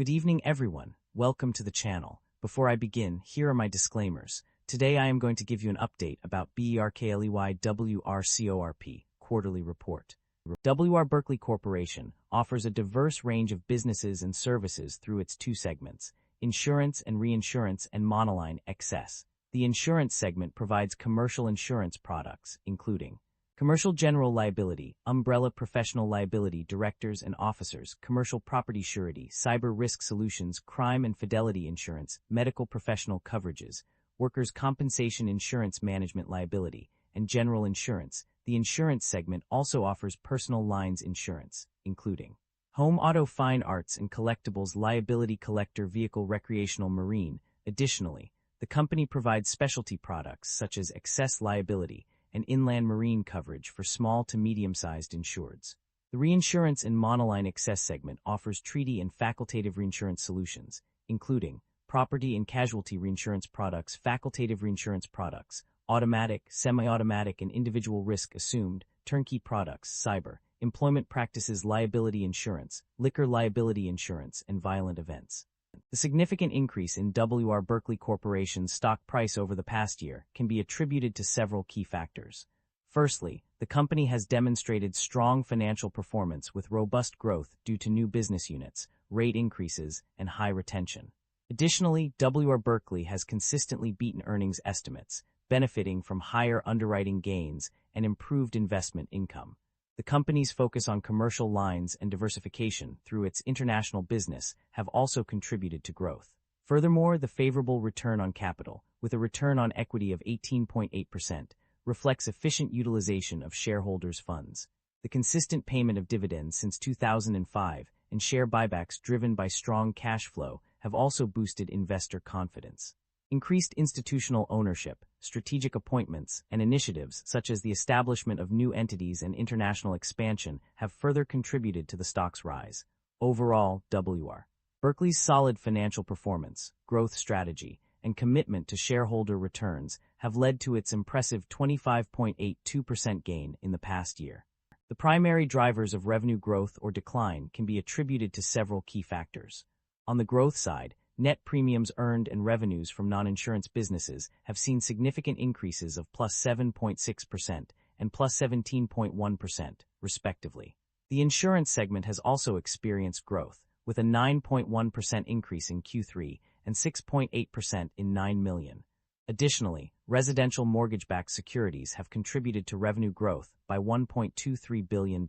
Good evening, everyone. Welcome to the channel. Before I begin, here are my disclaimers. Today I am going to give you an update about BERKLEY W R CORP quarterly report. W R Berkley Corporation offers a diverse range of businesses and services through its two segments, insurance and reinsurance and monoline excess. The insurance segment provides commercial insurance products, including commercial general liability, umbrella professional liability directors and officers, commercial property surety, cyber risk solutions, crime and fidelity insurance, medical professional coverages, workers' compensation insurance management liability, and general insurance. The insurance segment also offers personal lines insurance, including home auto fine arts and collectibles liability collector vehicle recreational marine. Additionally, the company provides specialty products such as excess liability and inland marine coverage for small to medium-sized insureds. The reinsurance and monoline excess segment offers treaty and facultative reinsurance solutions, including property and casualty reinsurance products, facultative reinsurance products, automatic, semi-automatic and individual risk assumed, turnkey products, cyber, employment practices liability insurance, liquor liability insurance, and violent events. The significant increase in W R Berkley Corporation's stock price over the past year can be attributed to several key factors. Firstly, the company has demonstrated strong financial performance with robust growth due to new business units, rate increases, and high retention. Additionally, W R Berkley has consistently beaten earnings estimates, benefiting from higher underwriting gains and improved investment income. The company's focus on commercial lines and diversification through its international business have also contributed to growth. Furthermore, the favorable return on capital, with a return on equity of 18.8%, reflects efficient utilization of shareholders' funds. The consistent payment of dividends since 2005 and share buybacks driven by strong cash flow have also boosted investor confidence. Increased institutional ownership, strategic appointments, and initiatives such as the establishment of new entities and international expansion have further contributed to the stock's rise. Overall, W R Berkley's solid financial performance, growth strategy, and commitment to shareholder returns have led to its impressive 25.82% gain in the past year. The primary drivers of revenue growth or decline can be attributed to several key factors. On the growth side, net premiums earned and revenues from non-insurance businesses have seen significant increases of plus 7.6% and plus 17.1%, respectively. The insurance segment has also experienced growth, with a 9.1% increase in Q3 and 6.8% in $9 million. Additionally, residential mortgage-backed securities have contributed to revenue growth by $1.23 billion.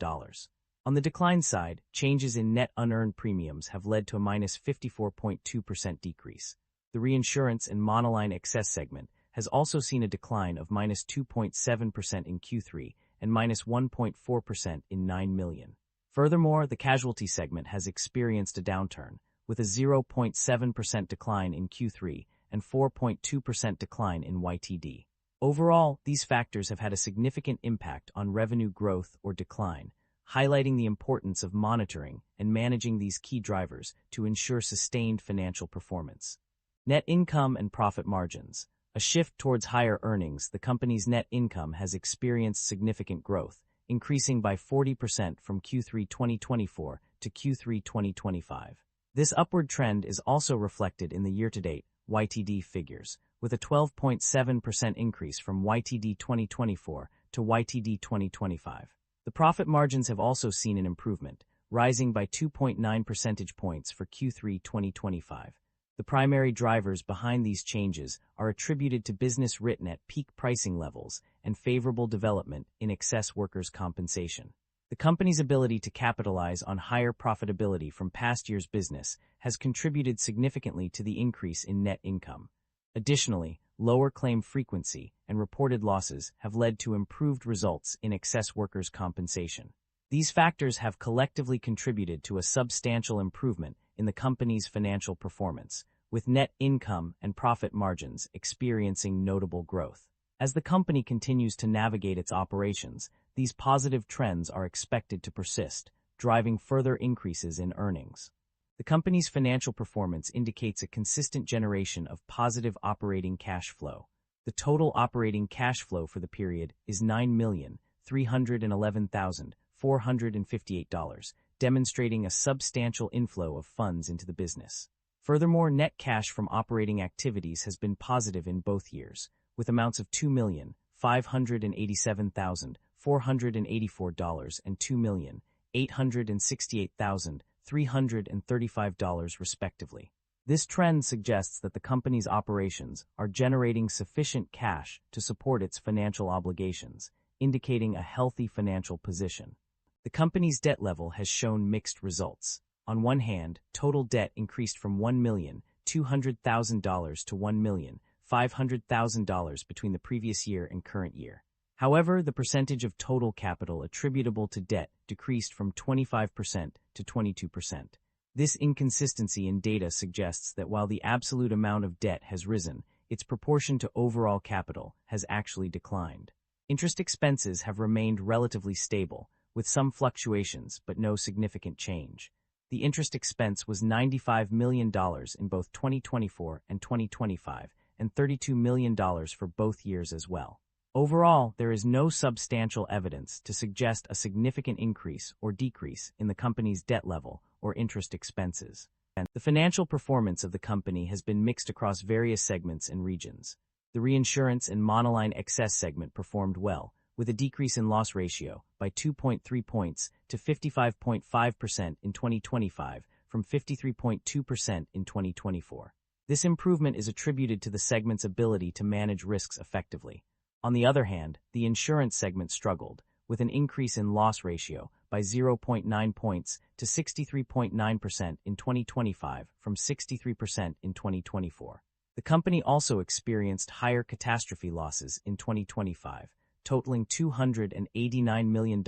On the decline side, changes in net unearned premiums have led to a minus 54.2% decrease. The reinsurance and monoline excess segment has also seen a decline of minus 2.7% in Q3 and minus 1.4% in $9 million. Furthermore, the casualty segment has experienced a downturn, with a 0.7% decline in Q3 and 4.2% decline in YTD. Overall, these factors have had a significant impact on revenue growth or decline, highlighting the importance of monitoring and managing these key drivers to ensure sustained financial performance. Net income and profit margins. A shift towards higher earnings, the company's net income has experienced significant growth, increasing by 40% from Q3 2024 to Q3 2025. This upward trend is also reflected in the year-to-date YTD figures, with a 12.7% increase from YTD 2024 to YTD 2025. The profit margins have also seen an improvement, rising by 2.9 percentage points for Q3 2025. The primary drivers behind these changes are attributed to business written at peak pricing levels and favorable development in excess workers' compensation. The company's ability to capitalize on higher profitability from past year's business has contributed significantly to the increase in net income. Additionally, lower claim frequency and reported losses have led to improved results in excess workers' compensation. These factors have collectively contributed to a substantial improvement in the company's financial performance, with net income and profit margins experiencing notable growth. As the company continues to navigate its operations, these positive trends are expected to persist, driving further increases in earnings. The company's financial performance indicates a consistent generation of positive operating cash flow. The total operating cash flow for the period is $9,311,458, demonstrating a substantial inflow of funds into the business. Furthermore, net cash from operating activities has been positive in both years, with amounts of $2,587,484 and $2,868,335 respectively. This trend suggests that the company's operations are generating sufficient cash to support its financial obligations, indicating a healthy financial position. The company's debt level has shown mixed results. On one hand, total debt increased from $1,200,000 to $1,500,000 between the previous year and current year. However, the percentage of total capital attributable to debt decreased from 25% to 22%. This inconsistency in data suggests that while the absolute amount of debt has risen, its proportion to overall capital has actually declined. Interest expenses have remained relatively stable, with some fluctuations but no significant change. The interest expense was $95 million in both 2024 and 2025, and $32 million for both years as well. Overall, there is no substantial evidence to suggest a significant increase or decrease in the company's debt level or interest expenses. The financial performance of the company has been mixed across various segments and regions. The reinsurance and monoline excess segment performed well, with a decrease in loss ratio by 2.3 points to 55.5% in 2025 from 53.2% in 2024. This improvement is attributed to the segment's ability to manage risks effectively. On the other hand, the insurance segment struggled, with an increase in loss ratio by 0.9 points to 63.9% in 2025 from 63% in 2024. The company also experienced higher catastrophe losses in 2025, totaling $289 million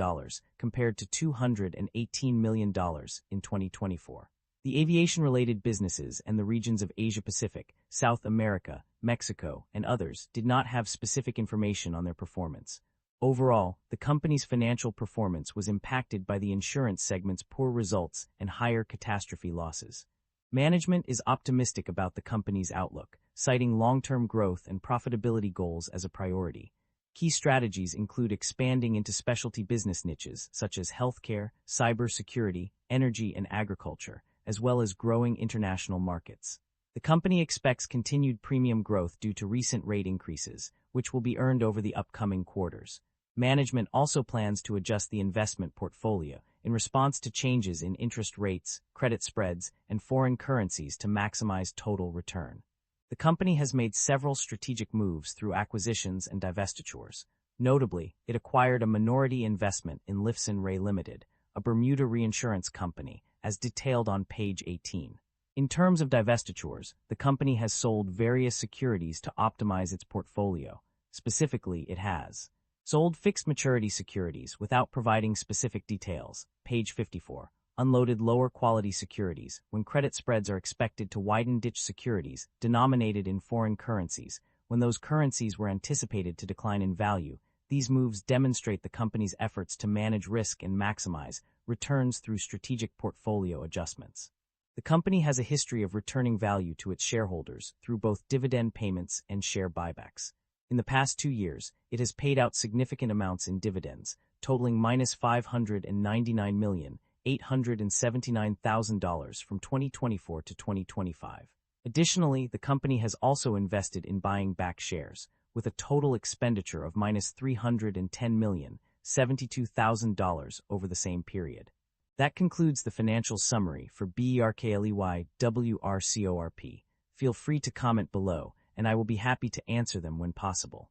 compared to $218 million in 2024. The aviation-related businesses and the regions of Asia-Pacific, South America, Mexico, and others did not have specific information on their performance. Overall, the company's financial performance was impacted by the insurance segment's poor results and higher catastrophe losses. Management is optimistic about the company's outlook, citing long-term growth and profitability goals as a priority. Key strategies include expanding into specialty business niches such as healthcare, cybersecurity, energy, and agriculture, as well as growing international markets. The company expects continued premium growth due to recent rate increases, which will be earned over the upcoming quarters. Management also plans to adjust the investment portfolio in response to changes in interest rates, credit spreads, and foreign currencies to maximize total return. The company has made several strategic moves through acquisitions and divestitures. Notably, it acquired a minority investment in Lifson Ray Limited, a Bermuda reinsurance company, as detailed on page 18. In terms of divestitures, the company has sold various securities to optimize its portfolio. Specifically, it has sold fixed maturity securities without providing specific details, page 54, unloaded lower quality securities when credit spreads are expected to widen, ditch securities denominated in foreign currencies when those currencies were anticipated to decline in value. These moves demonstrate the company's efforts to manage risk and maximize returns through strategic portfolio adjustments. The company has a history of returning value to its shareholders through both dividend payments and share buybacks. In the past 2 years, it has paid out significant amounts in dividends, totaling $599,879,000 from 2024 to 2025. Additionally, the company has also invested in buying back shares, with a total expenditure of $310,072,000 over the same period. That concludes the financial summary for BERKLEY W R CORP. Feel free to comment below, and I will be happy to answer them when possible.